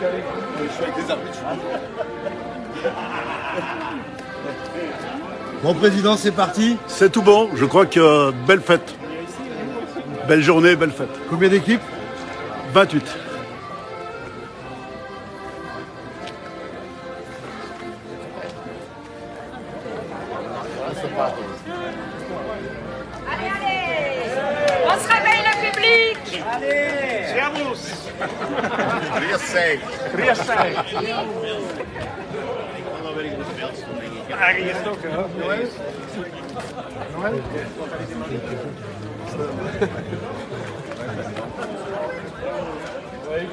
Je suis avec des arbitres. Bon, président, c'est parti. C'est tout bon, je crois que belle fête. Belle journée, belle fête. Combien d'équipes? 28. Allez, allez! On se réveille le public! Allez! Servus! Riasei! Ah, hier is het ook, hè? Noël?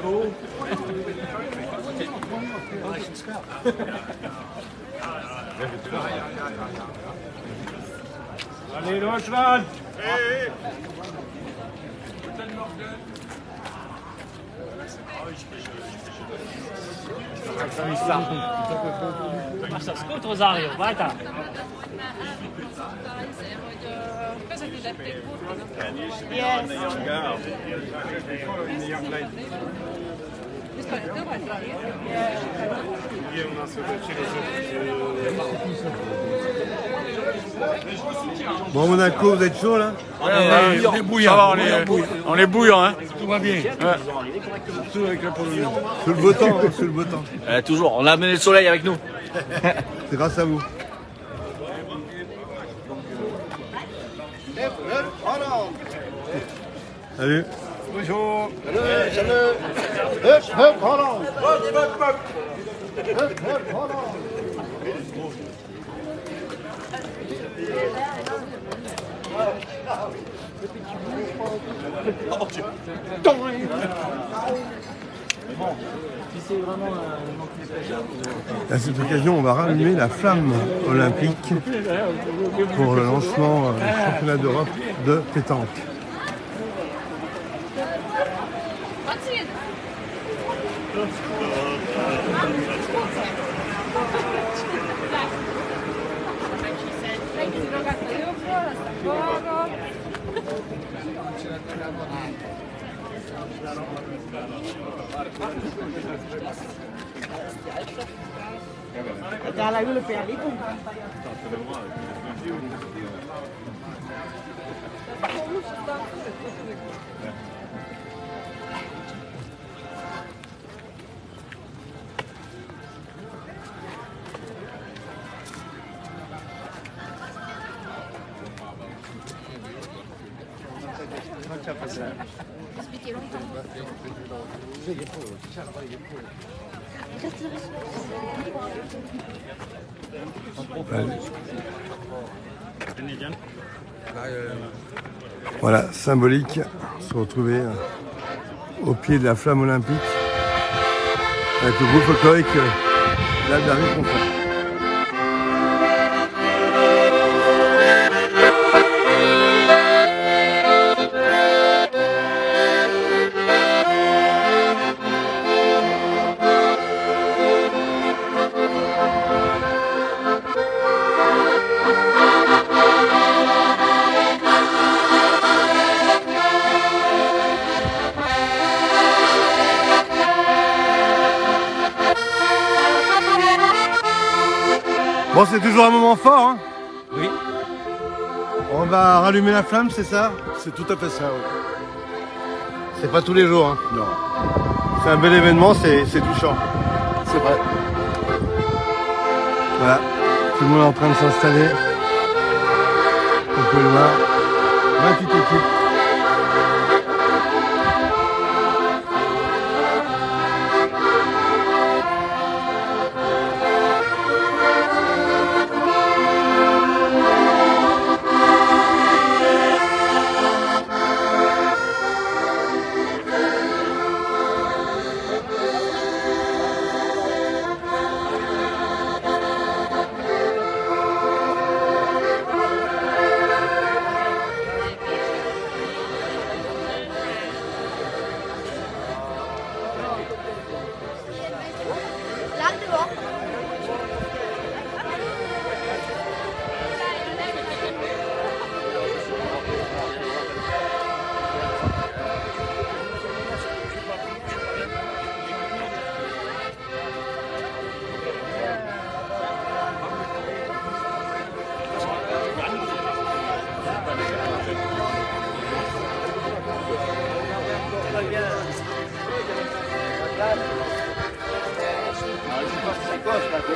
Cool. Allez, Deutschland! Hey. Machst das gut, Rosario. Weiter. Bon, Monaco, vous êtes chaud là? On est bouillant. On est bouillant, hein? Tout va bien. Ouais. Surtout avec la Pologne. Sous le beau temps, sous le beau temps. Toujours, on a amené le soleil avec nous. C'est grâce à vous. Salut. Bonjour. À cette occasion, on va rallumer la flamme olympique pour le lancement du championnat d'Europe de pétanque. Daar jullie per liter. Voilà, symbolique, se retrouver au pied de la flamme olympique avec le groupe folklorique d'Albert Confort. Bon, c'est toujours un moment fort, hein? Oui. On va rallumer la flamme, c'est ça? C'est tout à fait ça, oui. C'est pas tous les jours, hein? Non. C'est un bel événement, c'est touchant. C'est vrai. Voilà, tout le monde est en train de s'installer. On peut le voir. 28 équipes.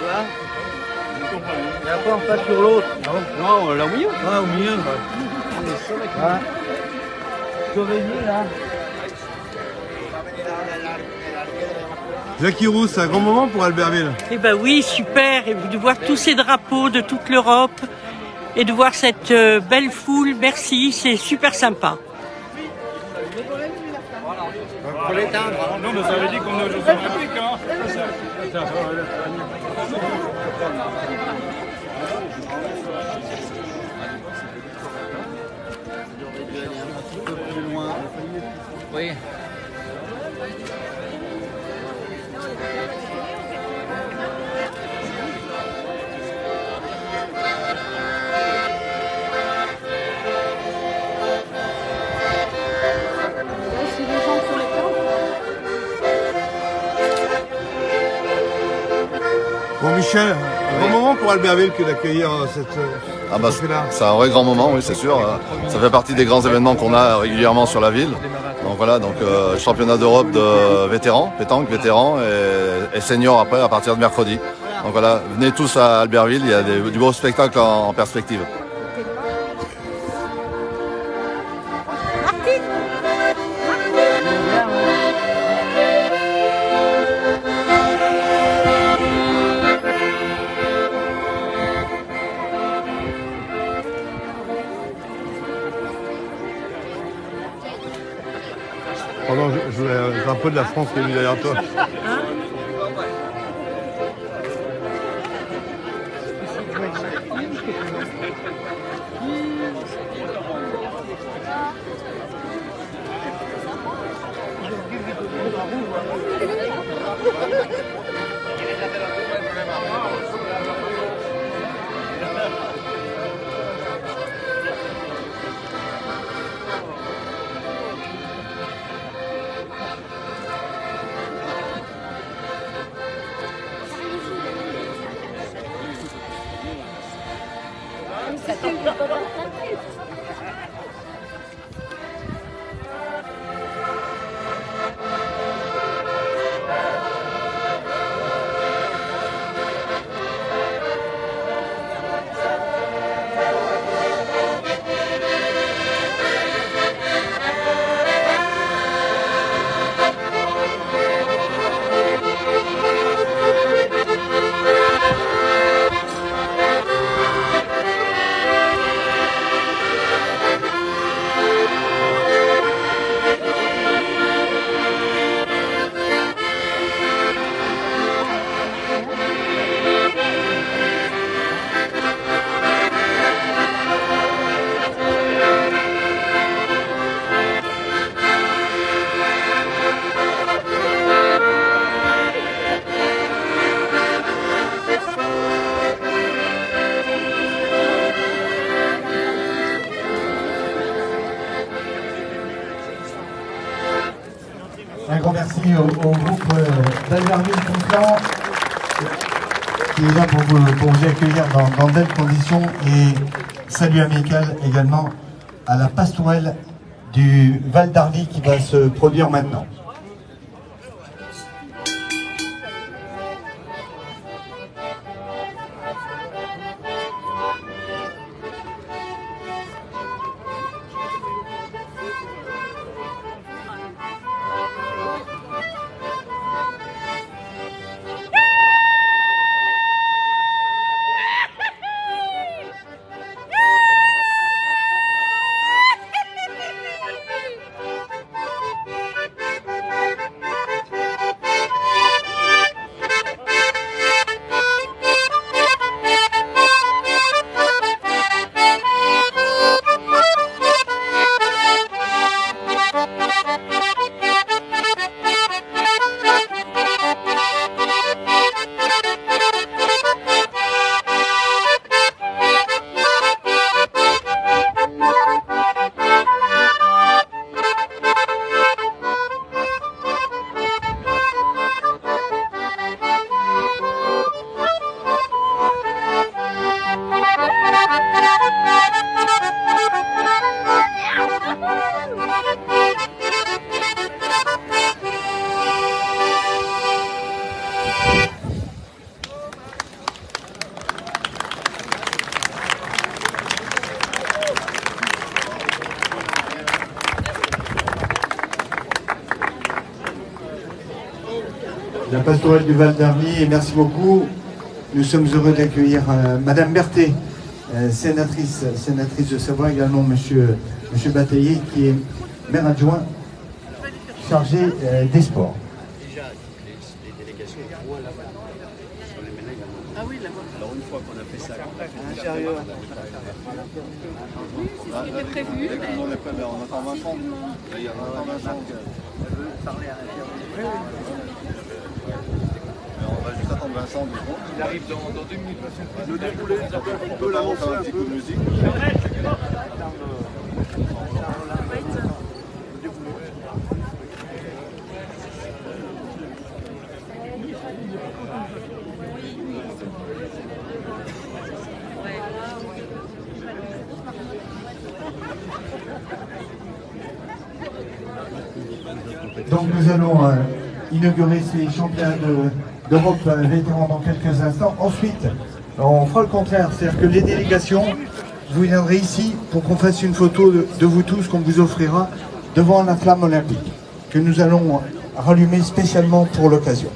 là. Et après on passe sur l'autre. Non, on l'a au milieu. Ah, au milieu. Ah. Surveiller là. Jackie Roux, c'est un grand moment pour Albertville. Eh ben oui, super. Et de voir tous ces drapeaux de toute l'Europe et de voir cette belle foule, merci, c'est super sympa. Non, mais ça veut dire qu'on est aux Jeux Olympiques, hein. Oui. Bon Michel, un grand moment pour Albertville que d'accueillir cette... Ah bah, c'est un vrai grand moment, oui, c'est sûr. Ça fait partie des grands événements qu'on a régulièrement sur la ville. Donc voilà, donc championnat d'Europe de vétérans, pétanque vétérans et seniors après à partir de mercredi. Donc voilà, venez tous à Albertville, il y a du beau spectacle en perspective. Pardon, je voulais un drapeau de la France qui est mis derrière toi. Un grand merci au groupe d'Albertville Conflans qui est là pour vous accueillir dans de belles conditions, et salut amical également à la pastourelle du Val d'Arly qui va se produire maintenant. la pastorale du Val d'Arly, et merci beaucoup. Nous sommes heureux d'accueillir Madame Berthet, sénatrice de Savoie, également Monsieur Bataillé, qui est maire adjoint chargé des sports. Déjà, les délégations voient là-bas, sur les ménages. Ah oui, là-bas. Alors une fois qu'on a fait ça, à l'intérieur. Oui, c'est ce qui était prévu. On attend Vincent. Il y a Vincent qui veut parler à l'intérieur. On va juste attendre Vincent du coup. Il arrive dans 2 minutes. Le déroulé, on peut l'avancer un peu. Musique. Donc nous allons inaugurer ces championnats d'Europe vétérans dans quelques instants. Ensuite, on fera le contraire, c'est-à-dire que les délégations, vous viendrez ici pour qu'on fasse une photo de vous tous qu'on vous offrira devant la flamme olympique, que nous allons rallumer spécialement pour l'occasion.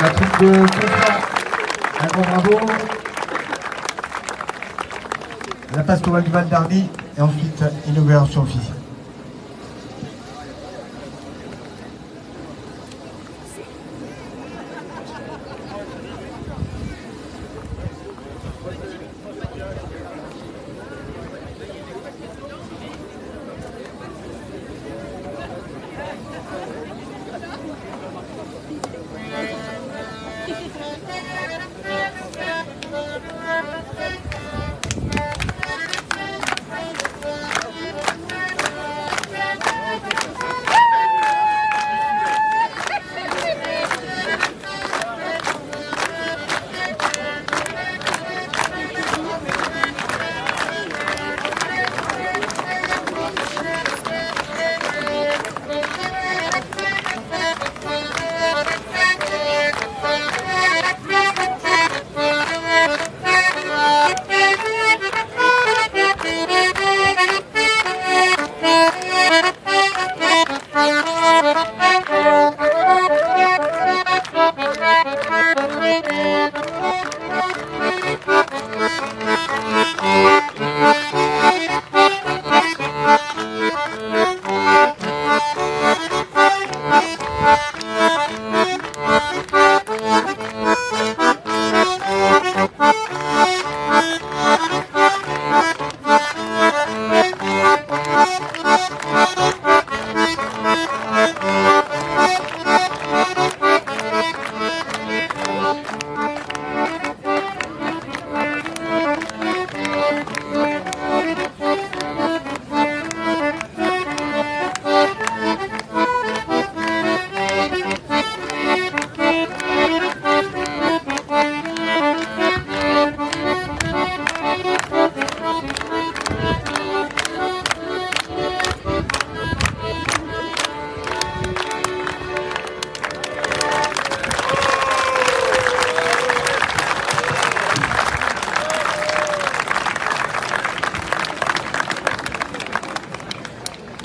La troupe de Conflans, un grand bravo. La pastorale du Val d'Arly et ensuite inauguration officielle.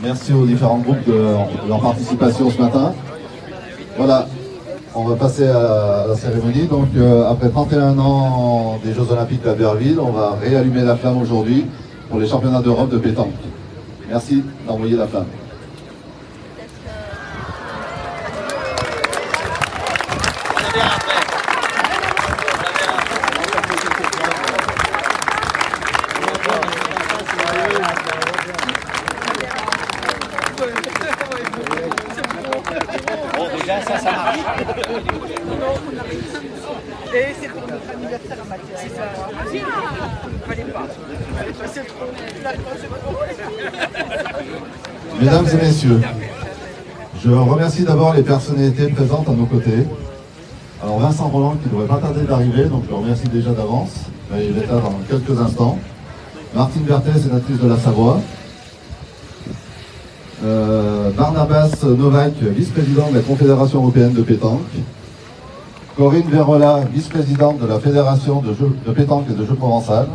Merci aux différents groupes de leur participation ce matin. Voilà, on va passer à la cérémonie. Donc après 31 ans des Jeux Olympiques d'Albertville, on va réallumer la flamme aujourd'hui pour les championnats d'Europe de pétanque. Merci d'envoyer la flamme. Bon, déjà, ça marche. Et c'est pour notre anniversaire à Mathias. C'est ça. Fallait pas. C'est trop. Mesdames et messieurs, je remercie d'abord les personnalités présentes à nos côtés. Alors Vincent Roland qui ne devrait pas tarder d'arriver, donc je le remercie déjà d'avance. Il est là dans quelques instants. Martine Berthet, sénatrice de la Savoie. Barnabas Novak, vice-président de la Confédération européenne de pétanque. Corinne Verrola, vice-présidente de la Fédération de pétanque et de jeux provençal.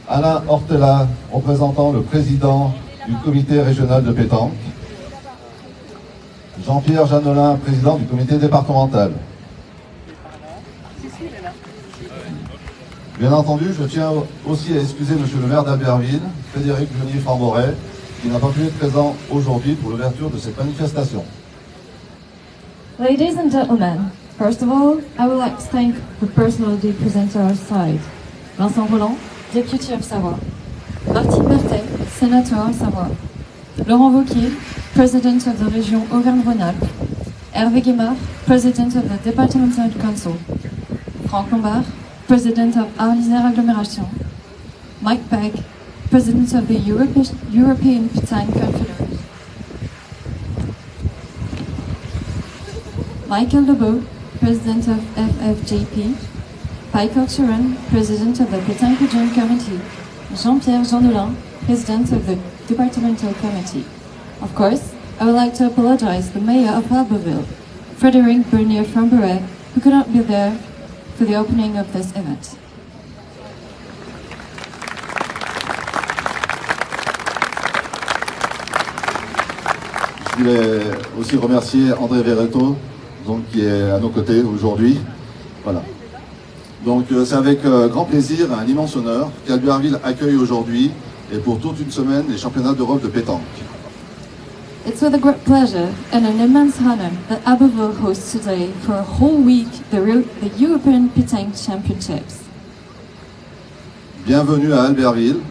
Alain Hortela, représentant le président du comité régional de pétanque. Jean-Pierre Jeannolin, président du comité départemental. Bien entendu, je tiens aussi à excuser monsieur le maire d'Albertville, Frédéric Genier-Farboret, qui n'a pas pu être présent aujourd'hui pour l'ouverture de cette manifestation. Ladies and gentlemen, first of all, I would like to thank the personality present at our side. Vincent Roland, Deputy of Savoie. Martine Berthet, Senator of Savoie. Laurent Wauquiez, President of the Région Auvergne-Rhône-Alpes. Hervé Guémard, President of the Departmental Council. Franck Lombard, President of Arles-Isère Agglomération. Mike Pegg, President of the European Pétanque Confederation. Michael Lebeau, President of FFJP. Michael Churan, President of the Pétanque Joint Committee. Jean-Pierre Jeannolin, President of the Departmental Committee. Of course, I would like to apologize to the Mayor of Albertville, Frédéric Bernier-Farboret, who could not be there for the opening of this event. Je voulais aussi remercier André Verretto, donc, qui est à nos côtés aujourd'hui. Voilà. Donc c'est avec grand plaisir et un immense honneur qu'Albertville accueille aujourd'hui et pour toute une semaine les championnats d'Europe de pétanque. It's with a great pleasure and an immense honor that Albertville hosts today for a whole week the European Pétanque Championships. Bienvenue à Albertville,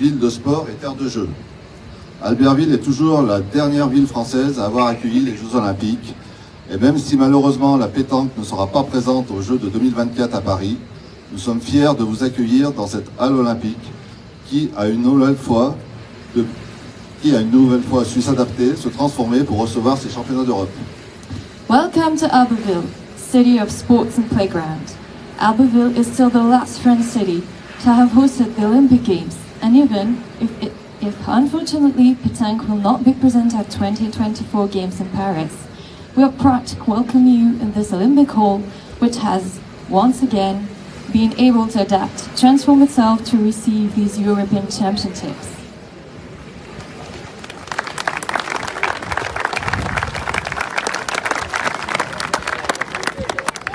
ville de sport et terre de jeu. Albertville est toujours la dernière ville française à avoir accueilli les Jeux Olympiques. Et même si malheureusement la pétanque ne sera pas présente aux Jeux de 2024 à Paris, nous sommes fiers de vous accueillir dans cette halle olympique qui a une nouvelle fois su s'adapter, se transformer pour recevoir ces championnats d'Europe. Welcome to Albertville, city of sports and playground. Albertville is still the last French city to have hosted the Olympic Games, and even if unfortunately pétanque will not be present at 2024 Games in Paris, we are proud to welcome you in this Olympic Hall, which has, once again, been able to adapt, transform itself to receive these European Championships.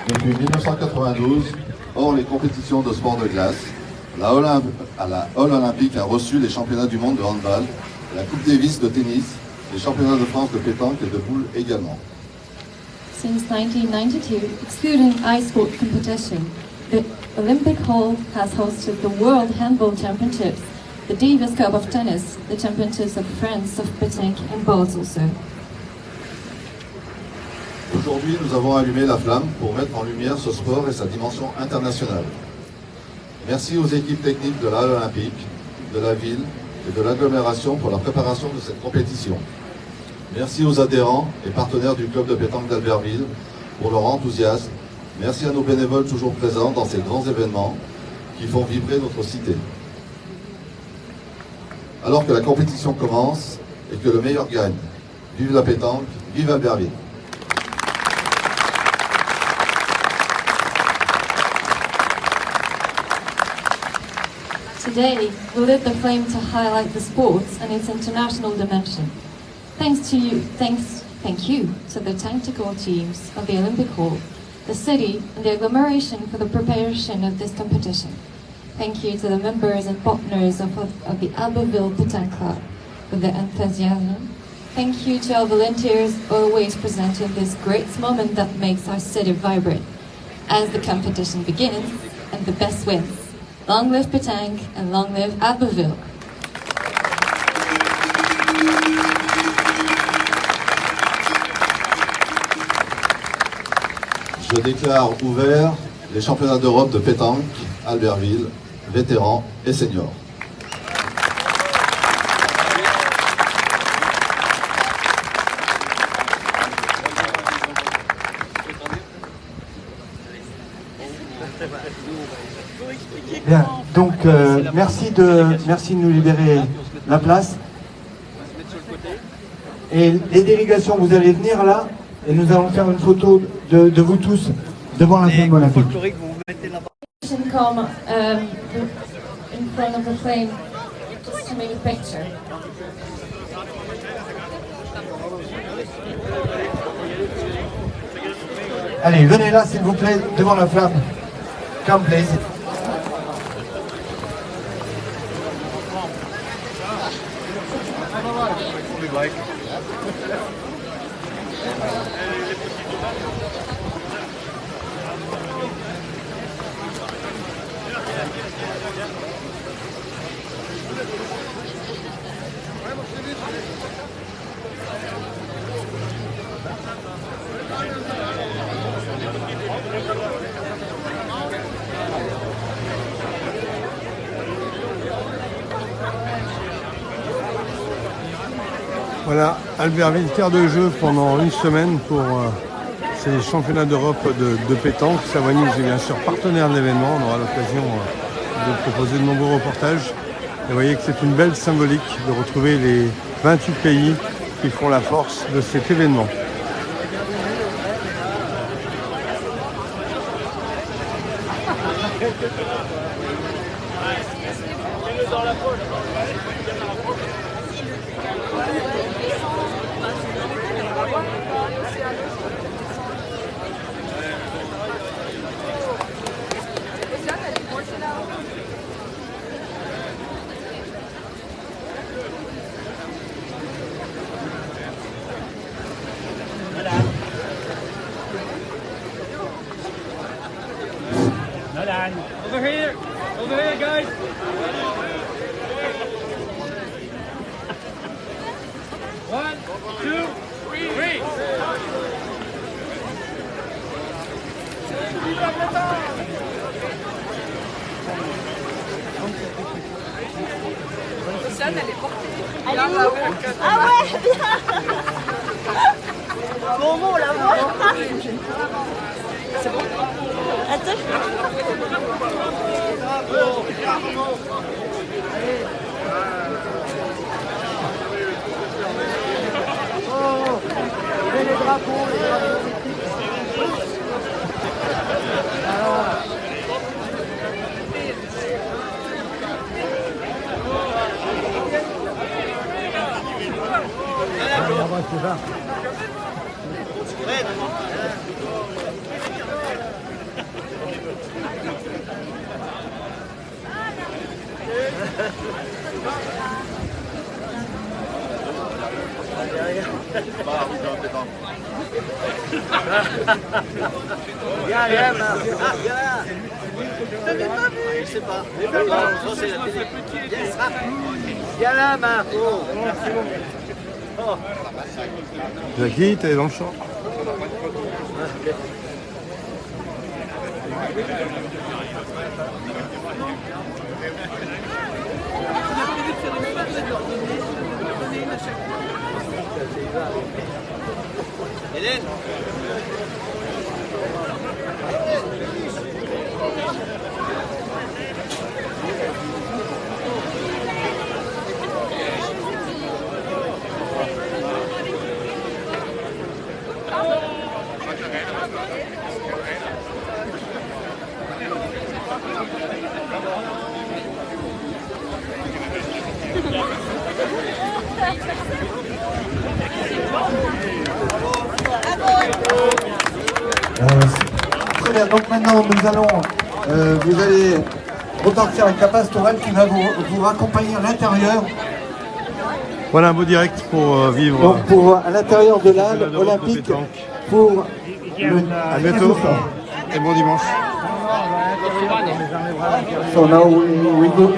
Depuis 1992, hors les compétitions de sport de glace, la Hall olympique a reçu les championnats du monde de handball, la Coupe Davis de tennis, les championnats de France de pétanque et de boules également. Since 1992, excluding ice sport competition, the Olympic Hall has hosted the World Handball Championships, the Davis Cup of Tennis, the Championships of France of Pétanque and bowls also. Aujourd'hui, nous avons allumé la flamme pour mettre en lumière ce sport et sa dimension internationale. Merci aux équipes techniques de la Halle olympique, de la ville et de l'agglomération pour la préparation de cette compétition. Merci aux adhérents et partenaires du club de pétanque d'Albertville pour leur enthousiasme. Merci à nos bénévoles toujours présents dans ces grands événements qui font vibrer notre cité. Alors que la compétition commence et que le meilleur gagne, vive la pétanque, vive Albertville. Today, we lit the flame to highlight the sports and its international dimension. Thank you to the tactical teams of the Olympic Hall, the city and the agglomeration for the preparation of this competition. Thank you to the members and partners of the Abbeville Pétanque Club for their enthusiasm. Thank you to our volunteers always presenting this great moment that makes our city vibrant. As the competition begins, and the best wins. Long live Pétanque and long live Abbeville. Je déclare ouverts les championnats d'Europe de pétanque, Albertville, vétérans et seniors. Bien, donc merci de nous libérer la place. Et les délégations, vous allez venir là et nous allons faire une photo de vous tous devant la flamme olympique. Come in front of the flame just to make a picture. Allez, venez là s'il vous plaît, devant la flamme. Come please. Voilà, Albertville, terre de jeu pendant une semaine pour ces championnats d'Europe de pétanque. Savonnier est bien sûr partenaire de l'événement. On aura l'occasion de proposer de nombreux reportages. Et vous voyez que c'est une belle symbolique de retrouver les 28 pays qui font la force de cet événement. Over here, guys. One, two, three. Suzanne, elle est portée. Elle est où? Ah ouais, bien. Bon, on la voit. C'est bon. Attends. Oh, les drapeaux, Viens, viens, viens. Je n'ai pas vu. Je sais pas. Viens là, Marco. Jackie, t'es dans le champ. Hélène. Très bien, donc maintenant nous allons, vous allez repartir avec la pastorale qui va vous raccompagner à l'intérieur. Voilà un beau direct pour vivre. Donc pour à l'intérieur de l'Halle olympique pour le à bientôt et bon dimanche. So now we go